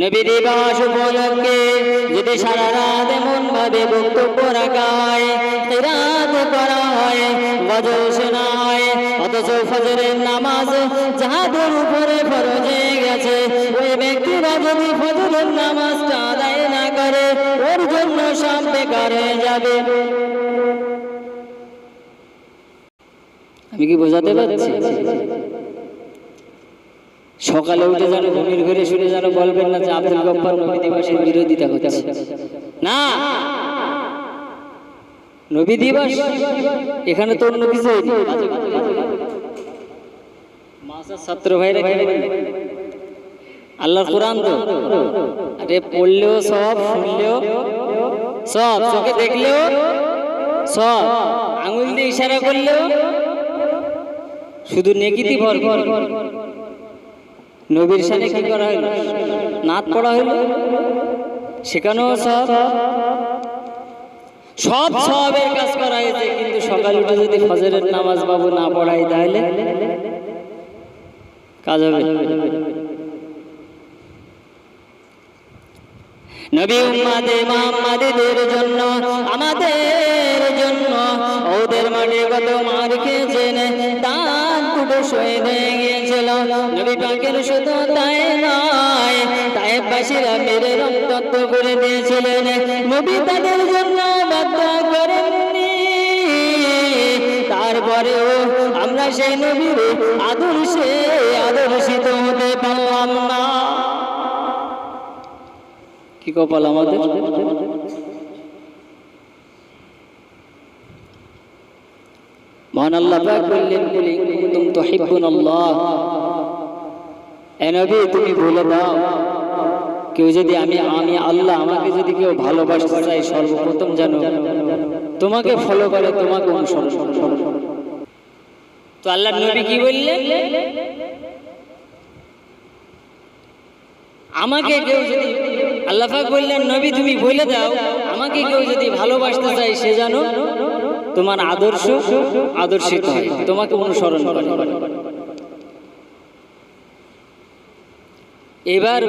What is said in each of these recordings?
নবী দিবস উপলক্ষে যদি সারা রাত এমন ভাবে বক্তব্য রাখা হয়, কিরাত করা হয়, ওয়াজ শোনা হয়, অথচ ফজরের নামাজ যাদের উপরে ফরজ হয়ে গেছে, ওই ব্যক্তিরা যদি ফজরের নামাজটা আদায় না করে, ওর জন্য সব বেকার হয়ে যাবে। আমি কি বোঝাতে পারছি? সকালে উঠে যেন ঘুমির ঘরে শুনে যেন বলবেন না যে আব্দুল গফফার নবী দিবসের বিরোধিতা করছে। না, নবী দিবস এখানে তো অন্য কিছু হয়নি। মাসার ছাত্র ভাইরা আল্লাহর কোরআন তো আরে পড়লেও সব, শুনলেও সব, চোখে দেখলেও সব, আঙুল দিয়ে ইশারা করলেও শুধু নেগেটিভ ভর। নবীর সাথে কি করা হলো? নাত পড়া হলো, সেখানেও সব সবের কাজ করা হয়েছে। কিন্তু সকাল উঠে যদি ফজরের নামাজ বাবু না পড়াই তাহলে কাজ হবে? নবী উম্মতে মুহাম্মাদীদের জন্য, আমাদের জন্য ওদের মাঠে কত মার খেয়েছেন, তার দুটো শহীদ হয়ে গিয়েছিল। নবী পাকের শুধু তাই নয়, তায়েফবাসীরা মেরে রক্তাক্ত করে দিয়েছিলেন। নবী তাদের জন্য বাধ্য করেননি। তারপরেও আমরা সেই নবীর আদর্শে আদর্শিত হতে পারলাম না। কি কপাল আমাদের! মহান আল্লাহ পাক বললেন, কুল ইন কুনতুম তুহিব্বুনাল্লাহ, এ নবী তুমি বলে দাও, কেউ যদি আমি আল্লাহ, আমাকে যদি কেউ ভালোবাসতে চায়, সর্বপ্রথম জানো তোমাকে ফলো করে, তোমাকে অনুসরণ করে। তো আল্লাহর নবী কি বললেন? আমাকে কেউ যদি, আল্লাহ পাক বললেন নবী তুমি বলে দাও, আমাকে কেউ যদি ভালোবাসতে চায় সে জানো তোমার আদর্শিত হয়, তোমাকে অনুসরণ করে। এবার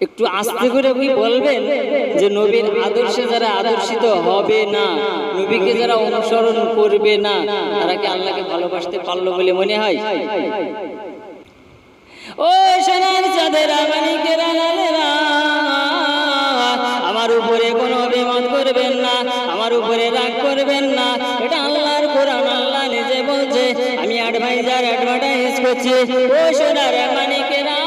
একটু আস্তে করে কি বলবেন যে নবীর আদর্শে যারা আদর্শিত হবে না, নবীকে যারা অনুসরণ করবে না, তারা কি আল্লাহকে ভালোবাসতে পারলো বলে মনে হয়? ও সোনার চাঁদেরা, মানিকেরা, লালেরা, আমার উপরে কোনো অভিমান করবেন না, আমার উপরে রাগ করবেন না। এটা আল্লাহর কোরআন, আল্লাহ নিজে বলছে, আমি অ্যাডভার্টাইজ করছি। ও সোনার মানিকেরা,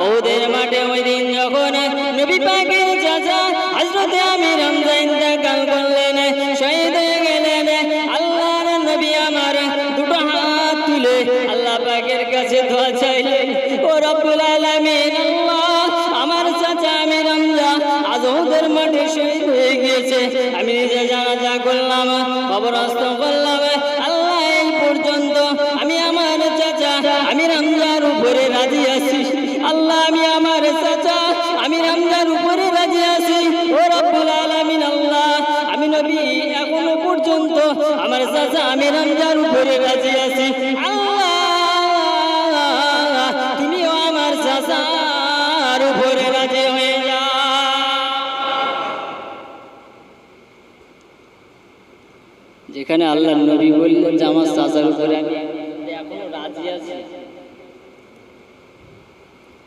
ওদের মাঠে ওই দিন যখন নবী পাকের চাচা হযরত আমির হামজা ইন্তেকাল করলেন, শহীদ হয়ে গেলেন, আল্লাহর নবী আমার দুটো হাত তুলে আল্লাহ পাকের কাছে দোয়া চাইলেন, ও রব্বুল আলামিন, আল্লাহ আমার চাচা আমির হামজা আজ ওদের মাঠে শহীদ হয়ে গিয়েছে, আমি নিজে জানাজা করলাম, কবরস্থ করলাম, আল্লাহ এই পর্যন্ত আমি আমার চাচা আমির হামজার উপরে রাজি আছি, আল্লাহ আমি আমার চাচা আমির হামজার উপরে রাজি আছি। ও রব্বুল আলামিন, আল্লাহ আমি নবী এখনো পর্যন্ত আমার চাচা আমির হামজার উপরে রাজি আছি, আল্লাহ তুমিও আমার চাচার উপরে রাজি হয়ে যাও। যেখানে আল্লাহ নবী বললেন যে আমার চাচার উপরে আমি এখনো রাজি আছি,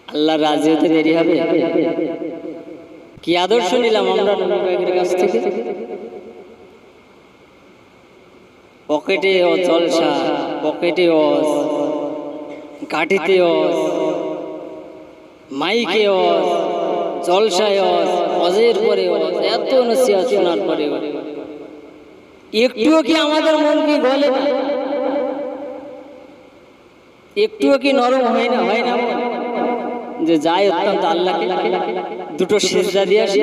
আল্লাহ রাজি হতে দেরি হবে? কি আদর্শ নিলাম আমরা নবী পাকের কাছ থেকে? পকেটে জলসা, পকেটে অজ, কাঠিতে অজ, মাইকে অজ, জলসায় অজ, অজের পরে অজ, এত নসিহত শোনার পরে একটুও কি আমাদের মন কি গলে না? একটুও কি নরম হয় না? হয় না যে যায় অত্যন্ত আল্লাহকে দুটো সিজদা দিয়ে আসি,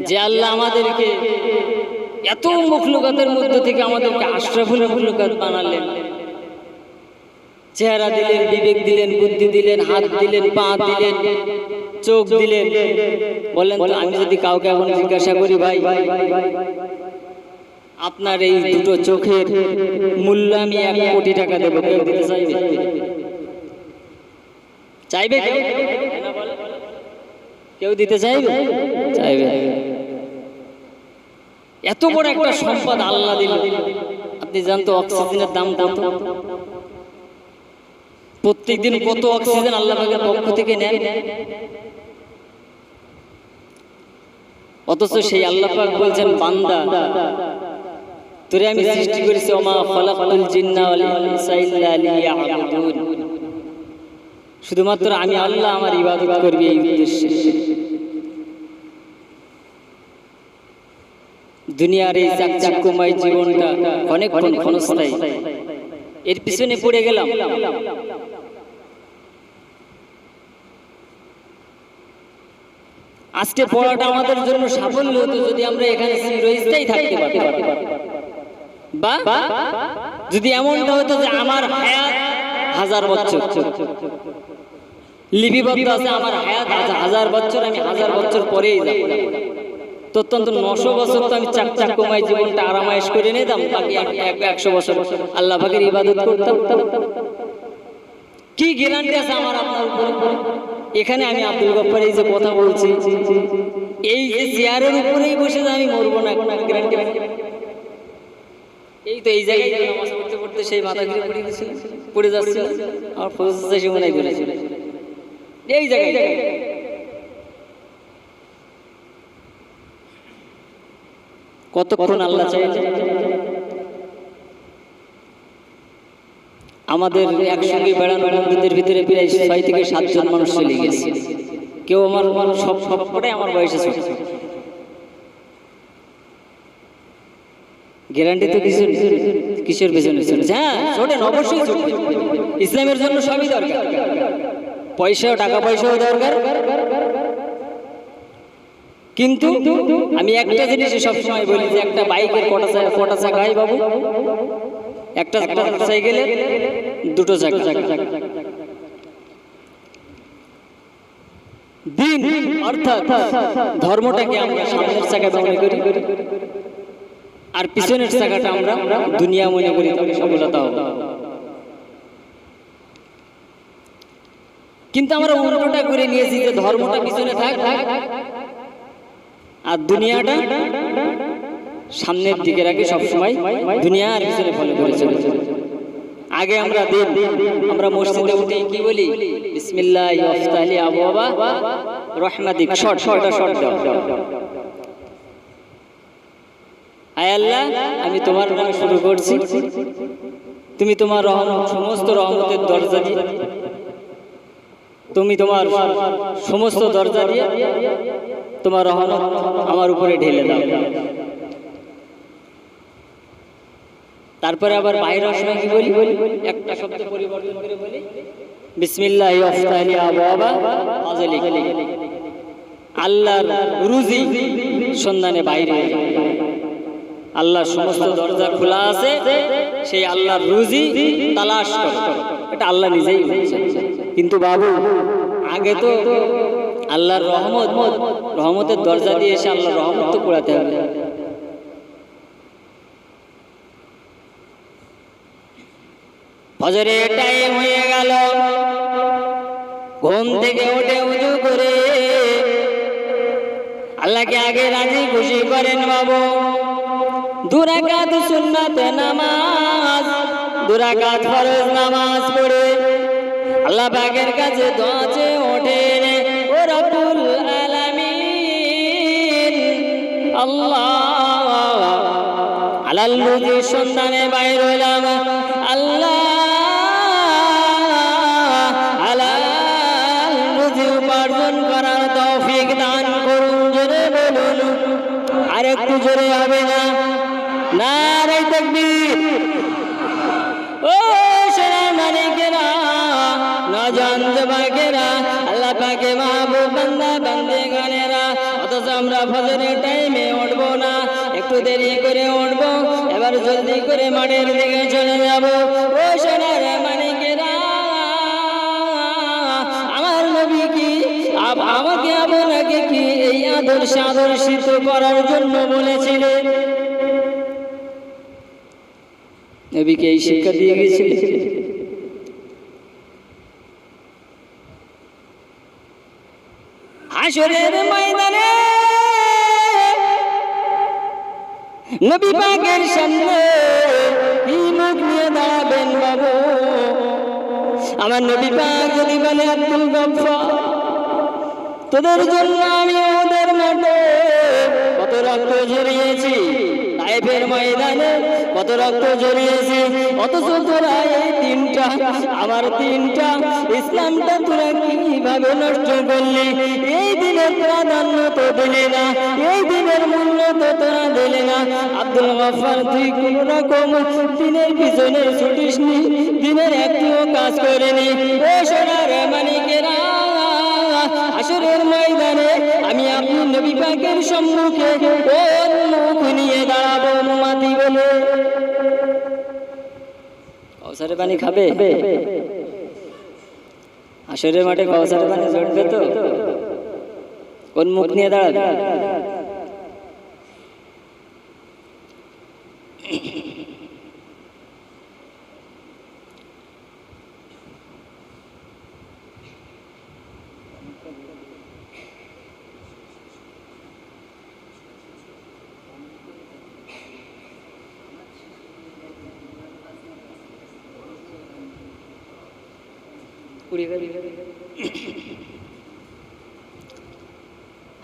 যে আল্লাহ আমাদেরকে এত মখলুকাতের মধ্যে থেকে আমাদেরকে আশরাফুল মখলুকাত বানালেন, চেহারা দিলেন, বিবেক দিলেন, বুদ্ধি দিলেন, হাত দিলেন, পা দিলেন, চোখ দিলেন। বলেন তো আমি যদি কাউকে এখন জিজ্ঞাসা করি, ভাই আপনার এই দুটো চোখের মূল্য আমি 1 কোটি টাকা দেবো, কেউ দিতে চাইবে? চাইবে কেউ? কেউ দিতে চাইবে? চাইবে। এত বড় একটা সম্পদ আল্লাহ দিল। আপনি জানতো অক্সিজেনের দাম কত? প্রত্যেকদিন কত অক্সিজেন আল্লাহ পাকের পক্ষ থেকে নেন, অথচ সেই আল্লাহ পাক বলছেন, বান্দা তোরে আমি সৃষ্টি করেছি, ওমা খালাকাতুল জিন্না ওয়াল ইনসা ইল্লা লিয়াবুদুন, শুধুমাত্র আমি আল্লাহ আমার ইবাদত করবি এই উদ্দেশ্যে। দুনিয়ার এই চাকচিক্যময় জীবনটা অনেকক্ষণ ক্ষণস্থায়ী, এর পিছনে পড়ে গেলাম। আজকে পড়াটা আমাদের জন্য সাফল্য হতো যদি আমরা এখানে চিরস্থায়ী থাকতে পারতাম, বা যদি এমনটা হতো যে আমার হায়াত 1000 বছর লিপিবদ্ধ আছে, আমার হায়াত 1000 বছর, আমি 1000 বছর পরেই যাব, ততন্ত 900 বছর তো আমি চাকচিক্যময় জীবনটা আরামায়েশ করে নিতাম, বাকি 100 বছর আল্লাহ পাকের ইবাদত করতাম। কি গ্যারান্টি আছে আমার আপনার উপরে? এখানে আমি আব্দুল গফফার এই যে কথা বলছি, এই যে চেয়ারের উপরেই বসে যে আমি মরবো না, কোনো গ্যারান্টি? এই তো এই জায়গায় নামাজ পড়তে পড়তে সেই মাথা ঘুরে পড়ে যাচ্ছে, আমার ফজর সে মনে করে এই জায়গায়। কতক্ষণ আল্লাহ চাইছে? আমাদের একসঙ্গে বেড়ানো বন্ধুদের ভিতরে প্রায় 6 থেকে 7 জন মানুষ চলে গেছে। কেউ আমার সবটাই আমার বয়সে ছোট। গ্যারান্টি তো কিছু কিসের পেছনে চলেছে? হ্যাঁ ছোটেন, অবশ্যই ছোটেন, ইসলামের জন্য সবই দরকার, পয়সাও টাকা পয়সাও দরকার, কিন্তু আমি একটা জিনিস সবসময় বলি যে একটা বাইকের কটা চাকা হয় বাবু? একটা সাইকেলে 2টো চাকা। দিন অর্থাৎ ধর্মটাকে আমরা সামনের চাকা মনে করি, আর পিছনের চাকাটা আমরা দুনিয়া মনে করি, তবে সফলতা হবে। কিন্তু আমরা উল্টোটা করে নিয়েছি যে ধর্মটা পিছনে থাক আর দুনিয়াটা সামনের দিকে রাখি, সবসময় দুনিয়ার পিছনে ফলো করে চলেছে। আগে আমরা আমরা মসজিদে উঠে কি বলি? বিসমিল্লাহি ওয়াফতাহি আবওয়াবা রহমাতিক, শর্ট দাও। আয় আল্লাহ, আমি তোমার নামে শুরু করছি, তুমি তোমার সমস্ত রহমতের দরজা দিয়ে, তুমি তোমার সমস্ত দরজা দিয়ে তোমার রহমত আমার উপরে ঢেলে দাও। তারপরে আবার বাইরের সময় কি বলি? একটা শব্দ পরিবর্তন করে বলি, বিসমিল্লাহি ওয়াফতাহি আবওয়াবা ফাজলিক, আল্লাহর রুজি সন্ধানে বাইরে, আল্লাহর সমস্ত দরজা খোলা আছে, সেই আল্লাহর রুজি তালাশ করো, এটা আল্লাহ নিজেই বলছেন। কিন্তু বাবু আগে তো আল্লাহর রহমতের দরজা দিয়ে এসে আল্লাহর রহমত তো কুড়াতে হবে। ফজরের টাইম হয়ে গেল, ঘুম থেকে উঠে উযু করে আল্লাহকে আগে রাজি খুশি করেন বাবু। 2 রাকাত সুন্নাত নামাজ, 2 রাকাত ফরজ নামাজ পড়ে আল্লাহ পাকের কাছে দোয়া চেয়ে ওঠেন, ও রব্বুল আলামিন, আল্লাহ হালাল রুজির সন্ধানে বাইর হলাম, আল্লাহ হালাল রুজি উপার্জন করার তৌফিক দান করুন। জোরে বলুন, আর একটু জোরে হবে না? নারে তাকবীর। ও সোনার মানিকেরা, নজন যুবকেরা, আল্লাহ পাকে মাহবুব বান্দা বান্দেগানেরা, অথচ আমরা ফজরের টাইমে উঠবো না, একটু দেরি করে উঠবো, এবার জলদি করে মাঠের দিকে চলে যাব। ও সোনার মানিকেরা, আমার নবী কি আমাকে আপনাকে কি এই আদর্শিত করার জন্য বলেছিলেন? নবীকে এই শিক্ষা দিয়ে গিয়েছিলেন। হাশরের ময়দানে নবী পাকের সামনে কি মুখ নিয়ে দাঁড়াবেন বাবু? আমার নবী পাক যদি বলে আব্দুল গফফার, তোদের জন্য আমি ওদের মাঠে কত রক্ত ঝরিয়েছি, তায়েফের ময়দানে কত রক্ত ঝরিয়েছি, অথচ তোরা এই দিনটা, আমার দিনটা, ইসলামটা তোরা কিভাবে নষ্ট করলি? এই দিনের প্রাধান্য তো দিলি না, এই দিনের মূল্য তো তোরা দিলি না। আব্দুল গফফার, তুই কোন রকম দিনের পিছনে ছুটিসনি, দিনের একটিও কাজ করিনি। ও সোনার মানিকেরা, হাশরের ময়দানে আমি আপনি নবী পাকের সম্মুখে কোন মুখ নিয়ে দাঁড়াবো উম্মতি বলে? কাউসারের পানি খাবে? হাশরের মাঠে কাউসারের পানি জড়বে তো? কোন মুখ নিয়ে দাঁড়াবে?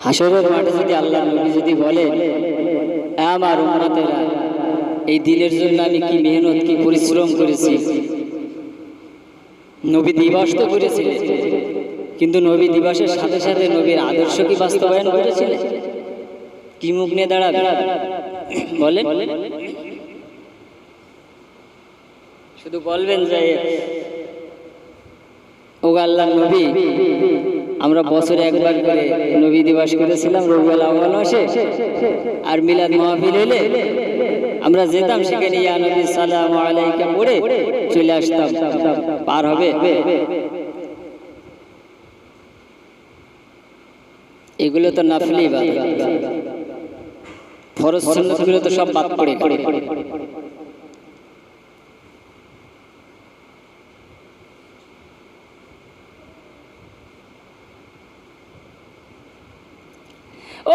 হাশরের মাঠে যদি আল্লাহ নবী যদি বলে, আমার উম্মতেরা, এই দিনের জন্য আমি কি মেহনত, কি পরিশ্রম করেছি। নবী দিবস তো করেছিলেন, কিন্তু নবী দিবসের সাথে সাথে নবীর আদর্শ কি বাস্তবায়ন করেছিলেন? কি মুখ নিয়ে দাঁড়াবে বলে? শুধু বলবেন যে ও আল্লাহ নবী, আমরা বছরে একবার করে নবী দিবস করেছিলাম রবিউল আউয়াল মাসে, আর মিলাদ মাহফিল হলে আমরা যেতাম সেখানে ইয়া নবী সালামু আলাইকা পড়ে চলে আসতাম, পার হবে? এগুলো তো নফলি ইবাদত, ফরজ সুন্নাতগুলো তো সব বাদ পড়ে।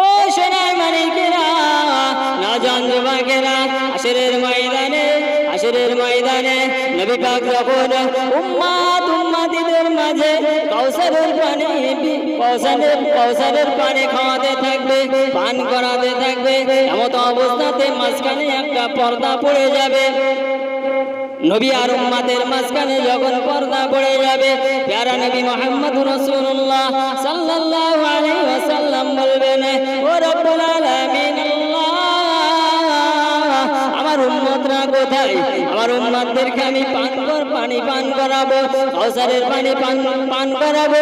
ও সোনার মানিকেরা, নওজোয়ান যুবকেরা, হাশরের ময়দানে নবী পাক যখন উম্মতিদের মাঝে কাউসারের পানি খাওয়াতে থাকবে, পান করাতে থাকবে, এমত অবস্থাতে মাঝখানে একটা পর্দা পড়ে যাবে। নবী আর উম্মতের মাঝখানে যখন পর্দা পড়ে যাবে, প্যারা নবী মুহাম্মদুর রাসূলুল্লাহ সাল্লাল্লাহু আলাইহি ওয়াসাল্লাম বলবেন, ও রব্বুল আলামিন, আমার উম্মতরা কোথায়? আমার উম্মতদেরকে আমি পানি পান করাবো, কাউসারের পানি পান করাবো,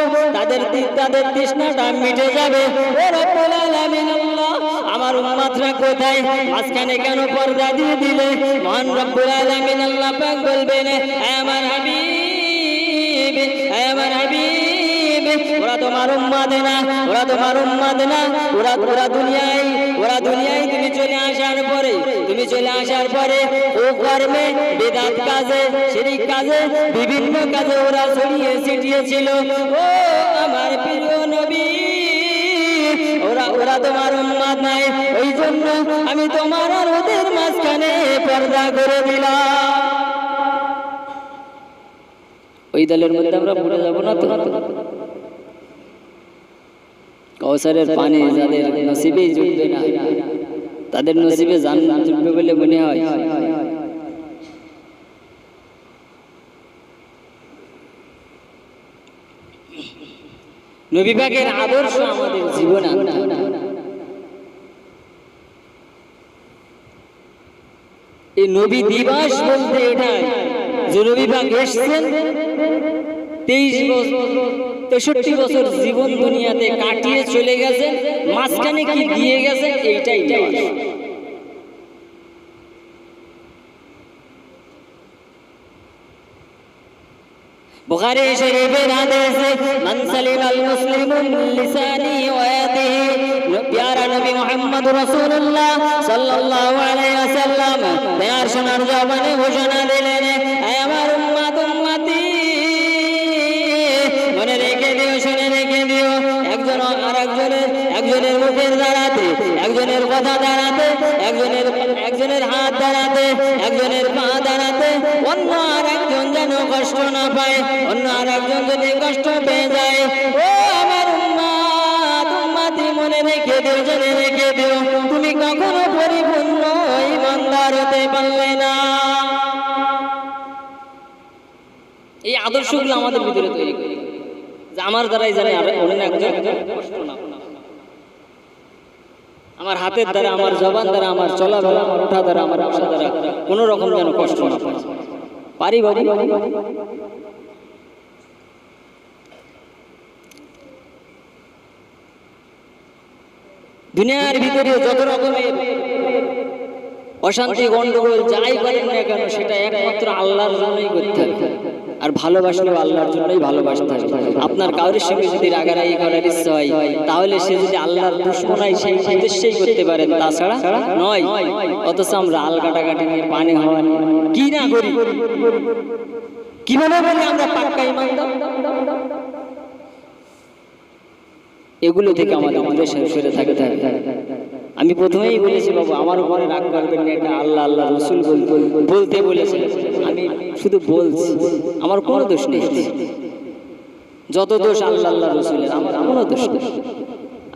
তাদের তৃষ্ণাটা মিটে যাবে। ও রব্বুল আলামিন, আমার উম্মতরা কোথায়? মাঝখানে কেন পর্দা দিয়ে দিলে? মহান রব্বুল আলামিন আল্লাহ পাক বলবেন, আমার হাবিব, আমার হাবিব, ওরা তোমার উম্মত না, ওরা তোমার উম্মত না, ওরা দুনিয়ায় তুমি চলে আসার পরে ও কর্মে, বিদআত কাজে, শিরক কাজে, বিভিন্ন কাজে ওরা ছড়িয়ে ছিটিয়েছিল। ও আমার প্রিয় নবী, ওরা তোমার উম্মত নাই, ওই জন্য আমি তোমার আর ওদের মাঝখানে পর্দা করে দিলাম। ওই দলের মধ্যে আমরা পড়ে যাব না তো? কাউসারের পানি যাদের নসিবেই জুটবে না, তাদের নসিবে জান্নাত জুটবে বলে মনে হয়? নবী পাকের আদর্শ আমাদের জীবনে এই নবী দিবস বলতে এটাই যে নবী পাক এসেছেন 63 বছর জীবন দুনিয়াতে কাটিয়ে চলে গেছেন, মাঝখানে কি দিয়ে গেছেন এইটাই দিবস। বুখারী শরীফের হাদিস মান সালিমাল মুসলিমুন মিন লিসানিহি ওয়া ইয়াদিহি প্যারা নবী মুহাম্মদ রাসূলুল্লাহ সাল্লাল্লাহু আলাইহি ওয়াসাল্লাম তার সোনার জবানে ঘোষণা দিলেন হে আমার উম্মত উম্মতি মনে রেখে দিও শুনে রেখে দিও একজন একজনের মুখের দ্বারাতে একজনের কথা দ্বারাতে একজনের হাত দ্বারাতে একজনের পা দ্বারাতে অন্য আর একজন যেন কষ্ট না পায় অন্য আর একজন যদি কষ্ট পেয়ে যায় ও আমার উম্মত উম্মতি মনে রেখে দিও জেনে রেখে দিও তুমি কখনো পরিপূর্ণ ঈমানদার হতে পারলে না। এই আদর্শগুলো আমাদের ভিতরে তৈরি করি যে আমার দ্বারাই জানে অন্য একজন কষ্ট না, আমার হাতের দ্বারা আমার জবান দ্বারা আমার চলাফেরা আমার ওঠা দ্বারা আমার বসা দ্বারা কোনো রকম যেন কষ্ট না পারি বাবু। দুনিয়ার ভিতরে যত রকমের অশান্তি গন্ডগোল যাই করেন না কেন সেটা একমাত্র আল্লাহর জন্যই করতে হবে, আর ভালোবাসলেও আল্লাহর জন্যই ভালোবাসতে হবে। আপনার কাউরের সঙ্গে যদি রাগারাগি করার ইচ্ছা হয় তাহলে সে যদি আল্লাহর দুশমন হয় সেই উদ্দেশ্যেই করতে পারেন, তাছাড়া নয়। অথচ আমরা আল কাটাকাটি নিয়ে পানি হওয়া কি না করি, কিভাবে বলি আমরা পাক্কা ঈমানদার। এগুলো থেকে আমাদের দূরে সরে থাকতে হবে। আমি প্রথমেই বলেছি বাবু আমার উপরে রাগ করবেন না, এটা আল্লাহ আল্লাহ রসুল বলতে বলেছে, আমি শুধু বলছি, আমার কোনো দোষ নেই। যত দোষ আল্লাহ আল্লাহ রসুলের, আমার কোনো দোষ নেই।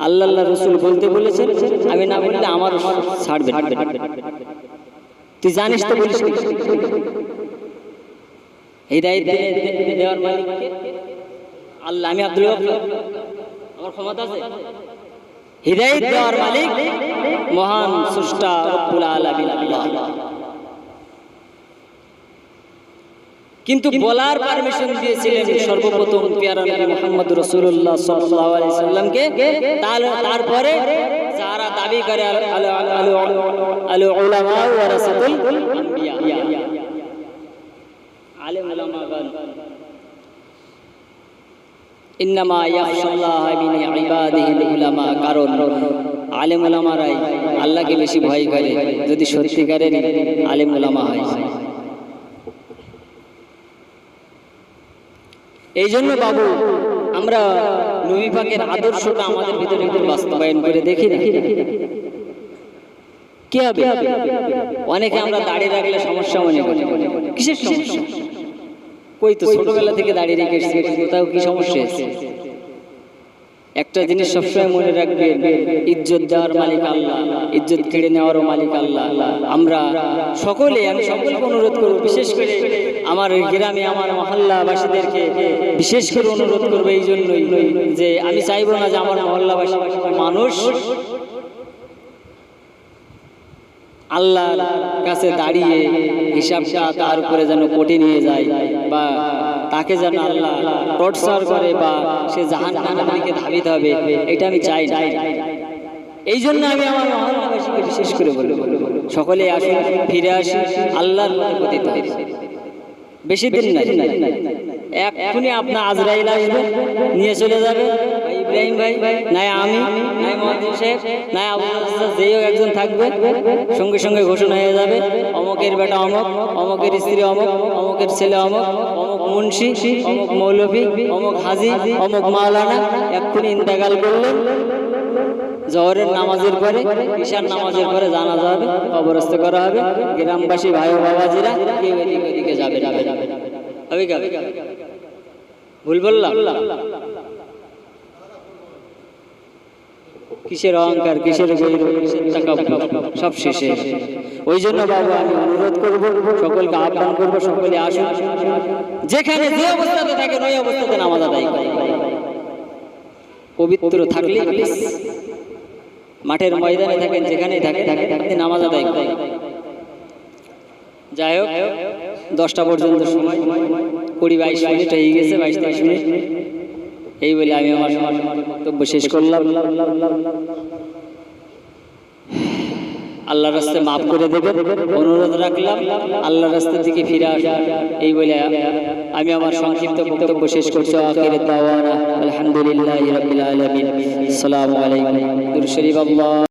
আল্লাহ আল্লাহ রসুল বলতে বলেছে, আমি না বললে আমার ছাড়বেন। তুই জানিস তো বলিস হিদায়াত দেওয়ার মালিক আল্লাহ। আমি আব্দুল আমার ক্ষমতা আছে? হিদায়াত দেওয়ার মালিক মহান স্রষ্টা রব্বুল আলামিন আল্লাহ। কিন্তু বলার পারমিশন দিয়েছিলেন সর্বপ্রথম পেয়ারা নবী মুহাম্মদ রাসূলুল্লাহ সাল্লাল্লাহু আলাইহি সাল্লামকে। তারপরে যারা দাবি করে আল উলামা ওয়ারাসাতুল আম্বিয়া, আলেম উলামাগণ ইন্নামা ইয়াখশাল্লাহ মিন ইবাদিহিল উলামা, কারণ আলেম উলামারাই আল্লাহকে বেশি ভয় করে যদি সত্যিকারের আলেম উলামা হয়। এই জন্য বাবু আমরা নবী পাকের আদর্শটা আমাদের ভিতরে বাস্তবায়ন করে দেখি না কি হবে। অনেকে আমরা দাঁড়িয়ে রাখলে সমস্যা মনে করি, কিসের সমস্যা? কই তো ছোটবেলা থেকে দাঁড়িয়ে রেখেছি, কোথাও কি সমস্যা আছে? একটা জিনিস সবসময় মনে রাখবেন, ইজ্জত দেওয়ার মালিক আল্লাহ, ইজ্জত কেড়ে নেওয়ারও মালিক আল্লাহ। আমরা সকলে, আমি সকলকে অনুরোধ করবো, বিশেষ করে আমার গ্রামে আমার মহল্লাবাসীদেরকে বিশেষ করে অনুরোধ করবো এই জন্যই যে আমি চাইবো না যে আমার মহল্লাবাসী মানুষ আল্লাহর কাছে দাঁড়িয়ে হিসাবটা তার উপরে যেন কোটে নিয়ে যায়, বা তাকে যেন আল্লাহ টর্চার করে, বা সে জাহান্নামের দিকে ধাবিত হবে, এটা আমি চাই না। এই জন্য আমি আমার মহল্লাবাসীকে বিশেষ করে বলবো, সকলে আসুন, ফিরে আসি আল্লাহর প্রতি পতিত হই। বেশি দিন নাই, এক্ষুনি আপনার আজরাইল আসবে, নিয়ে চলে যাবে। ইব্রাহিম ভাই নাই, আমি নাই, মহাদিন সাহেব নাই, যেই হোক একজন থাকবে, সঙ্গে সঙ্গে ঘোষণা হয়ে যাবে অমকের বেটা অমক, অমকের স্ত্রী অমক, অমকের ছেলে অমক, অমক মুন্সি, অমক মৌলভী, অমক হাজি, অমক মাওলানা এক্ষুনি ইন্তেকাল করলেন। জোহরের নামাজের পরে, ঈশার নামাজের পরে জানাজা হবে, কবরস্থ করা হবে। গ্রামবাসী ভাই ও বাবাজিরা কেউ এদিকে ওদিকে যাবে যাবে যাবে ভুল বললাম? কিসের অহংকার, কিসের সব শেষে। ওই জন্য বাবু আমি অনুরোধ করবো, সকলকে আহ্বান করবো, সকলে আসুন, যেখানে যে অবস্থাতে থাকেন ওই অবস্থাতে নামাজ আদায় করে, পবিত্র থাকলে মাঠের ময়দানে থাকেন, যেখানেই থাকেন নামাজ আদায় করে। যাই হোক, 10টা পর্যন্ত সময়, 20-22 মিনিট হয়ে গেছে, 22-23 মিনিট। এই বলে আমি আমার বক্তব্য শেষ করলাম। আল্লাহর রাস্তায় মাফ করে দেবেন অনুরোধ রাখলাম। আল্লাহর রাস্তা থেকে ফিরে আসা এই বলে আমি আমার সংক্ষিপ্ত বক্তব্য শেষ করছি। আখির দাওয়ানা আলহামদুলিল্লাহি রাব্বিল আলামিন। আসসালামু আলাইকুম। দুরূদ শরীফ। আল্লাহ